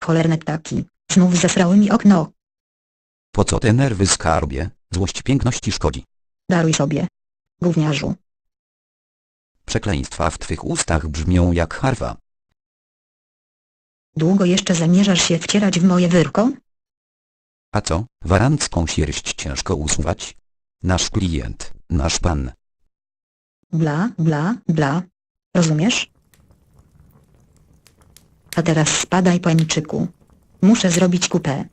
Cholerne ptaki, znów zesrały mi okno. Po co te nerwy, skarbie? Złość piękności szkodzi. Daruj sobie. Gówniarzu. Przekleństwa w twych ustach brzmią jak harfa. Długo jeszcze zamierzasz się wcierać w moje wyrko? A co, warancką sierść ciężko usuwać? Nasz klient, nasz pan. Bla, bla, bla. Rozumiesz? A teraz spadaj, pańczyku. Muszę zrobić kupę.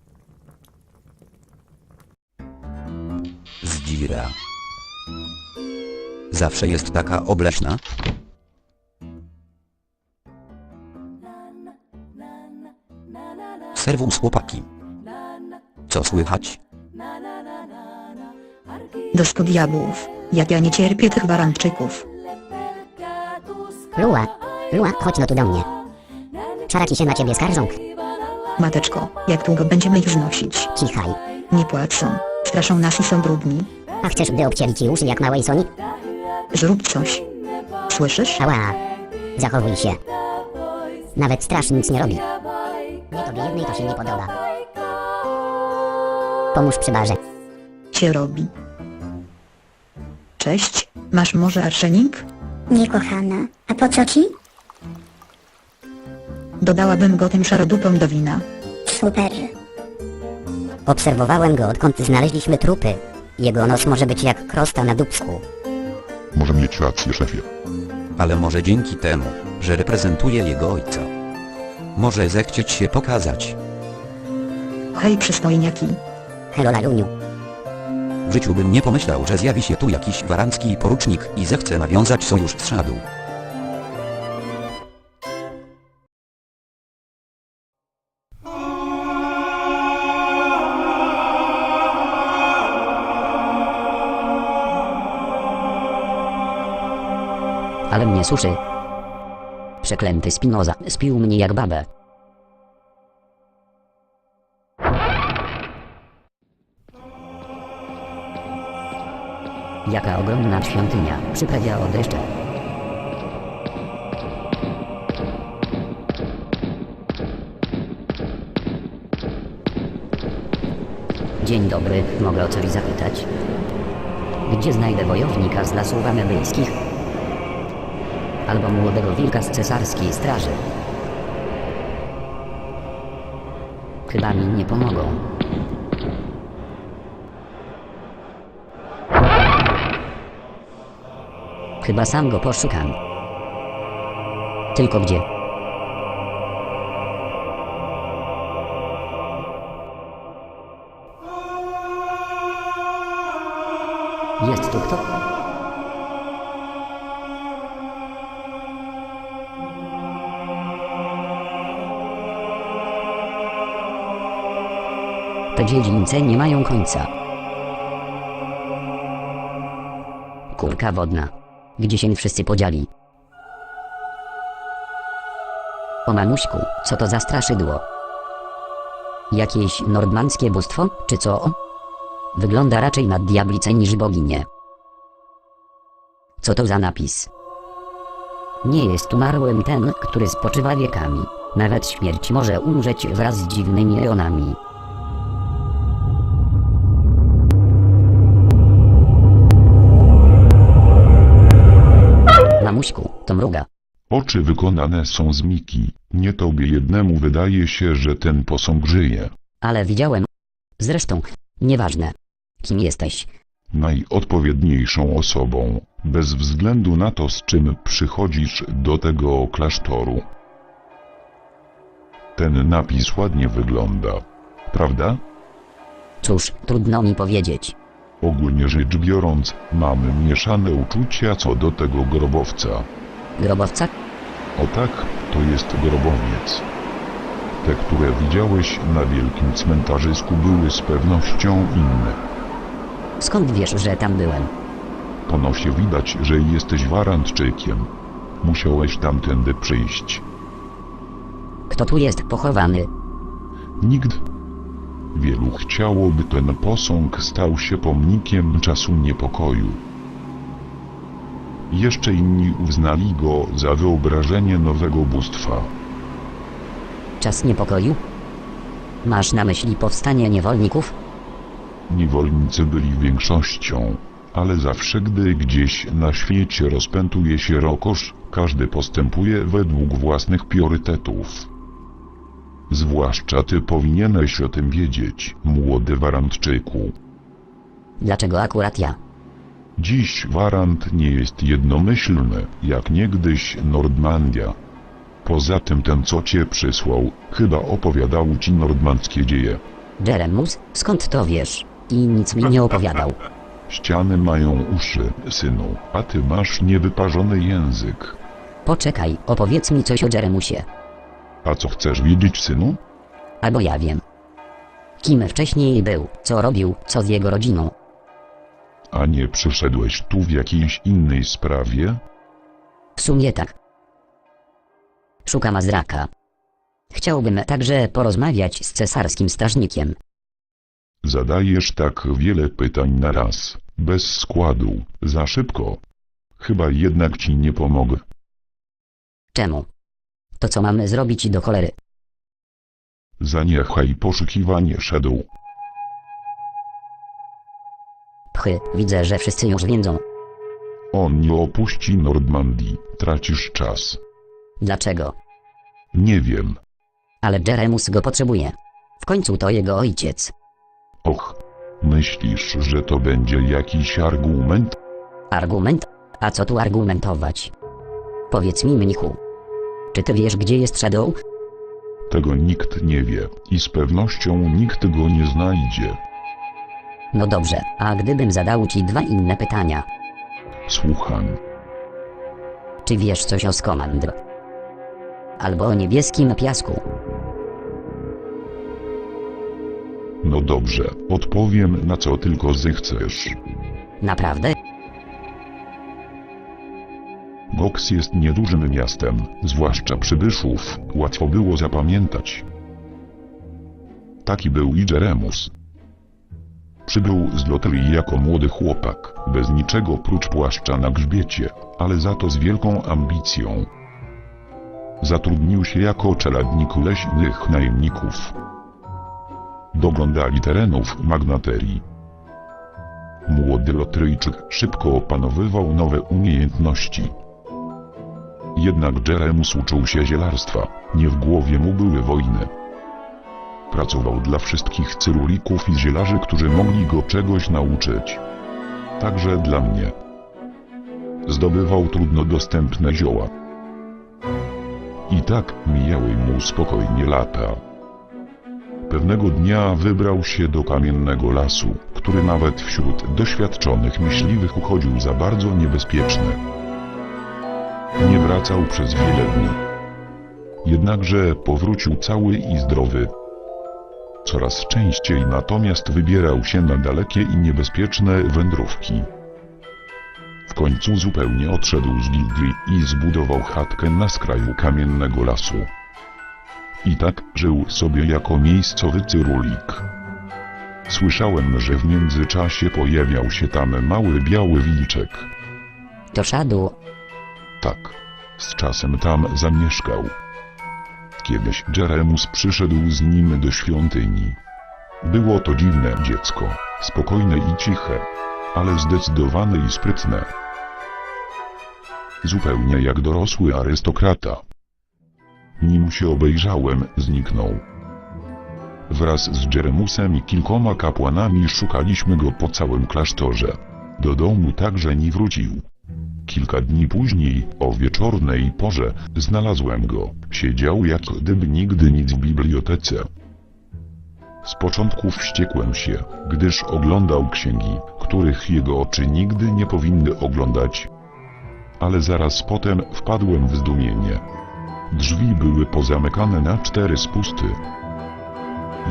Zdzira. Zawsze jest taka obleśna. Serwus chłopaki. Co słychać? Do diabłów, jak ja nie cierpię tych baranczyków. Lua, chodź no tu do mnie. Szaraki się na ciebie skarżą. Mateczko, jak długo będziemy ich znosić? Cichaj. Nie płacą, straszą nas i są brudni. A chcesz, by obcięli ci uszy jak małej Soni? Zrób coś. Słyszysz? Ała. Zachowuj się. Nawet straż nic nie robi. Nie tobie jednej to się nie podoba. Pomóż przy barze. Się robi. Cześć, masz może arszenik? Nie, kochana. A po co ci? Dodałabym go tym szarodupom do wina. Super. Obserwowałem go, odkąd znaleźliśmy trupy. Jego nos może być jak krosta na dupsku. Może mieć rację, szefie. Ale może dzięki temu, że reprezentuje jego ojca. Może zechcieć się pokazać. Hej przystojniaki. Helo Laluniu. W życiu bym nie pomyślał, że zjawi się tu jakiś warancki porucznik i zechce nawiązać sojusz z Szadu. Ale mnie suszy. Przeklęty Spinoza spił mnie jak babę. Jaka ogromna świątynia przyprawia o deszcze. Dzień dobry, mogę o coś zapytać? Gdzie znajdę wojownika z lasów amerykańskich? Albo młodego wilka z cesarskiej straży? Chyba mi nie pomogą. Chyba sam go poszukam. Tylko gdzie? Jest tu kto? Te dziedzińce nie mają końca. Kurka wodna. Gdzie się wszyscy podzieli? O mamuśku, co to za straszydło? Jakieś nordmanckie bóstwo, czy co? Wygląda raczej na diablicę niż boginię. Co to za napis? Nie jest umarłym ten, który spoczywa wiekami. Nawet śmierć może umrzeć wraz z dziwnymi rejonami. to mruga. Oczy wykonane są z Miki. Nie tobie jednemu wydaje się, że ten posąg żyje. Ale widziałem. Zresztą, nieważne. Kim jesteś? Najodpowiedniejszą osobą, bez względu na to, z czym przychodzisz do tego klasztoru. Ten napis ładnie wygląda, prawda? Cóż, trudno mi powiedzieć. Ogólnie rzecz biorąc, mamy mieszane uczucia co do tego grobowca. Grobowca? O tak, to jest grobowiec. Te, które widziałeś na wielkim cmentarzysku, były z pewnością inne. Skąd wiesz, że tam byłem? Po nosie widać, że jesteś Warantczykiem. Musiałeś tamtędy przyjść. Kto tu jest pochowany? Nikt. Wielu chciałoby ten posąg stał się pomnikiem czasu niepokoju. Jeszcze inni uznali go za wyobrażenie nowego bóstwa. Czas niepokoju? Masz na myśli powstanie niewolników? Niewolnicy byli większością, ale zawsze gdy gdzieś na świecie rozpętuje się rokosz, każdy postępuje według własnych priorytetów. Zwłaszcza ty powinieneś o tym wiedzieć, młody Warantczyku. Dlaczego akurat ja? Dziś Warant nie jest jednomyślny, jak niegdyś Nordmandia. Poza tym ten, co cię przysłał, chyba opowiadał ci nordmanckie dzieje. Jeremus, skąd to wiesz? I nic mi nie opowiadał. Ściany mają uszy, synu, a ty masz niewyparzony język. Poczekaj, opowiedz mi coś o Jeremusie. A co chcesz wiedzieć, synu? Albo ja wiem. Kim wcześniej był, co robił, co z jego rodziną. A nie przyszedłeś tu w jakiejś innej sprawie? W sumie tak. Szukam Azraka. Chciałbym także porozmawiać z cesarskim strażnikiem. Zadajesz tak wiele pytań na raz, bez składu, za szybko. Chyba jednak ci nie pomogę. Czemu? To co mamy zrobić do cholery? Zaniechaj poszukiwanie Shadow. Pchy, widzę, że wszyscy już wiedzą. On nie opuści Nordmandii, tracisz czas. Dlaczego? Nie wiem. Ale Jeremus go potrzebuje. W końcu to jego ojciec. Och, myślisz, że to będzie jakiś argument? Argument? A co tu argumentować? Powiedz mi, mnichu. Czy ty wiesz, gdzie jest Shadow? Tego nikt nie wie i z pewnością nikt go nie znajdzie. No dobrze, a gdybym zadał ci dwa inne pytania. Słucham. Czy wiesz coś o Skomandr? Albo o niebieskim piasku? No dobrze, odpowiem na co tylko zechcesz. Naprawdę? Gox jest niedużym miastem, zwłaszcza przybyszów, łatwo było zapamiętać. Taki był i Jeremus. Przybył z loterii jako młody chłopak, bez niczego prócz płaszcza na grzbiecie, ale za to z wielką ambicją. Zatrudnił się jako czeladnik leśnych najemników. Doglądali terenów magnaterii. Młody Lotryjczyk szybko opanowywał nowe umiejętności. Jednak Jeremus uczył się zielarstwa, nie w głowie mu były wojny. Pracował dla wszystkich cyrulików i zielarzy, którzy mogli go czegoś nauczyć. Także dla mnie. Zdobywał trudno dostępne zioła. I tak mijały mu spokojnie lata. Pewnego dnia wybrał się do kamiennego lasu, który nawet wśród doświadczonych myśliwych uchodził za bardzo niebezpieczny. Nie wracał przez wiele dni. Jednakże powrócił cały i zdrowy. Coraz częściej natomiast wybierał się na dalekie i niebezpieczne wędrówki. W końcu zupełnie odszedł z gildii i zbudował chatkę na skraju kamiennego lasu. I tak żył sobie jako miejscowy cyrulik. Słyszałem, że w międzyczasie pojawiał się tam mały biały wilczek. To Shadow. Tak. Z czasem tam zamieszkał. Kiedyś Jeremus przyszedł z nim do świątyni. Było to dziwne dziecko, spokojne i ciche, ale zdecydowane i sprytne. zupełnie jak dorosły arystokrata. Nim się obejrzałem, zniknął. Wraz z Jeremusem i kilkoma kapłanami szukaliśmy go po całym klasztorze. Do domu także nie wrócił. Kilka dni później, o wieczornej porze, znalazłem go. Siedział jak gdyby nigdy nic w bibliotece. Z początku wściekłem się, gdyż oglądał księgi, których jego oczy nigdy nie powinny oglądać. Ale zaraz potem wpadłem w zdumienie. Drzwi były pozamykane na 4 spusty.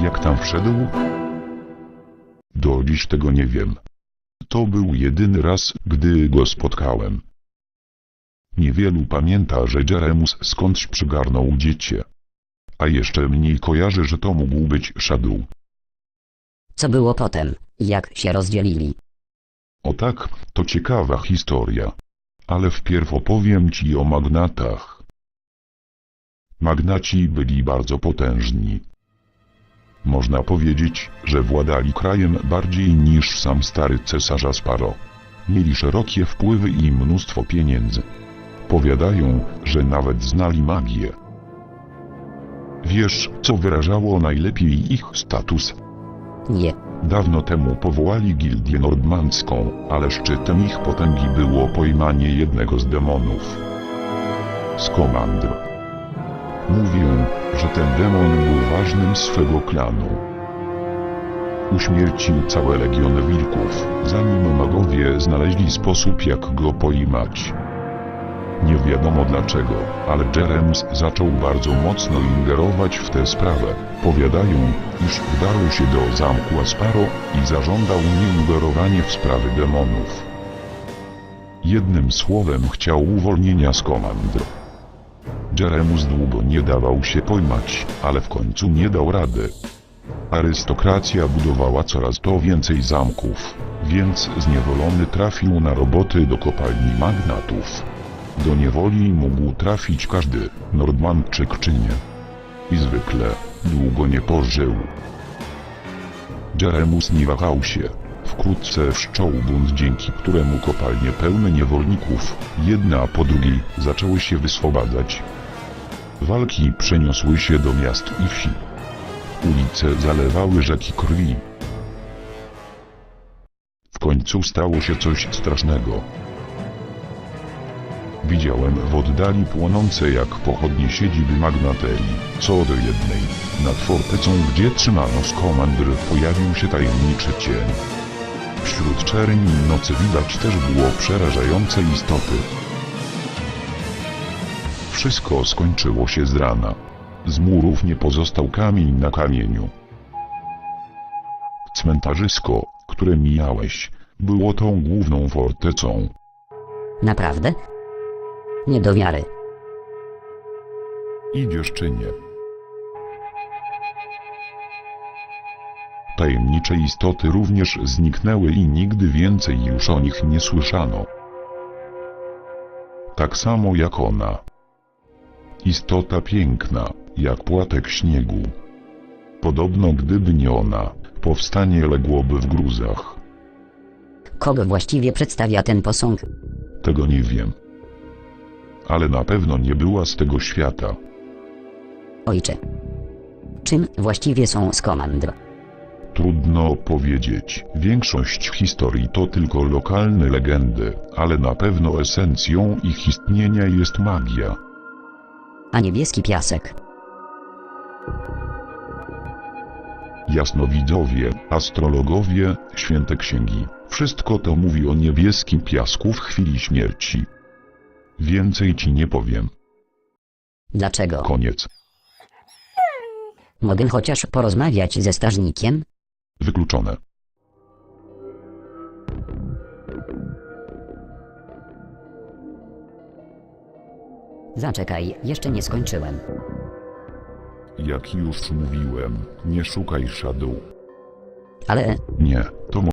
Jak tam wszedł? Do dziś tego nie wiem. To był jedyny raz, gdy go spotkałem. Niewielu pamięta, że Jeremus skądś przygarnął dziecię. A jeszcze mniej kojarzy, że to mógł być Shadow. Co było potem, jak się rozdzielili? O tak, to ciekawa historia. Ale wpierw opowiem ci o magnatach. Magnaci byli bardzo potężni. Można powiedzieć, że władali krajem bardziej niż sam stary cesarz Asparo. Mieli szerokie wpływy i mnóstwo pieniędzy. Powiadają, że nawet znali magię. Wiesz, co wyrażało najlepiej ich status? Nie. Dawno temu powołali gildię nordmancką, ale szczytem ich potęgi było pojmanie jednego z demonów. Skomandr. Mówią, że ten demon był ważnym swego klanu. Uśmiercił całe legiony wilków, zanim magowie znaleźli sposób, jak go pojmać. Nie wiadomo dlaczego, ale Jeremus zaczął bardzo mocno ingerować w tę sprawę. Powiadają, iż wdarł się do zamku Asparo i zażądał nieingerowanie w sprawy demonów. Jednym słowem chciał uwolnienia Skomandr. Jeremus długo nie dawał się pojmać, ale w końcu nie dał rady. Arystokracja budowała coraz to więcej zamków, więc zniewolony trafił na roboty do kopalni magnatów. Do niewoli mógł trafić każdy, Nordmanczyk czy nie. I zwykle, długo nie pożył. Jeremus nie wahał się. Wkrótce wszczął bunt, dzięki któremu kopalnie pełne niewolników, jedna po drugiej, zaczęły się wyswobadzać. Walki przeniosły się do miast i wsi. Ulice zalewały rzeki krwi. W końcu stało się coś strasznego. Widziałem w oddali płonące jak pochodnie siedziby magnaterii, co do jednej, nad fortecą, gdzie trzymano Skomandr, pojawił się tajemniczy cień. Wśród czerni nocy widać też było przerażające istoty. Wszystko skończyło się z rana. Z murów nie pozostał kamień na kamieniu. Cmentarzysko, które mijałeś, było tą główną fortecą. Naprawdę? Nie do wiary. Idziesz czy nie? Tajemnicze istoty również zniknęły i nigdy więcej już o nich nie słyszano. Tak samo jak ona. Istota piękna, jak płatek śniegu. Podobno gdyby nie ona, powstanie ległoby w gruzach. Kogo właściwie przedstawia ten posąg? Tego nie wiem. Ale na pewno nie była z tego świata. Ojcze. Czym właściwie są Skomandr? Trudno powiedzieć. Większość historii to tylko lokalne legendy, ale na pewno esencją ich istnienia jest magia. A niebieski piasek? Jasnowidzowie, astrologowie, święte księgi. Wszystko to mówi o niebieskim piasku w chwili śmierci. Więcej ci nie powiem. Dlaczego? Koniec. Mogę chociaż porozmawiać ze strażnikiem? Wykluczone. Zaczekaj, jeszcze nie skończyłem. Jak już mówiłem, nie szukaj Shadow. Ale Nie, to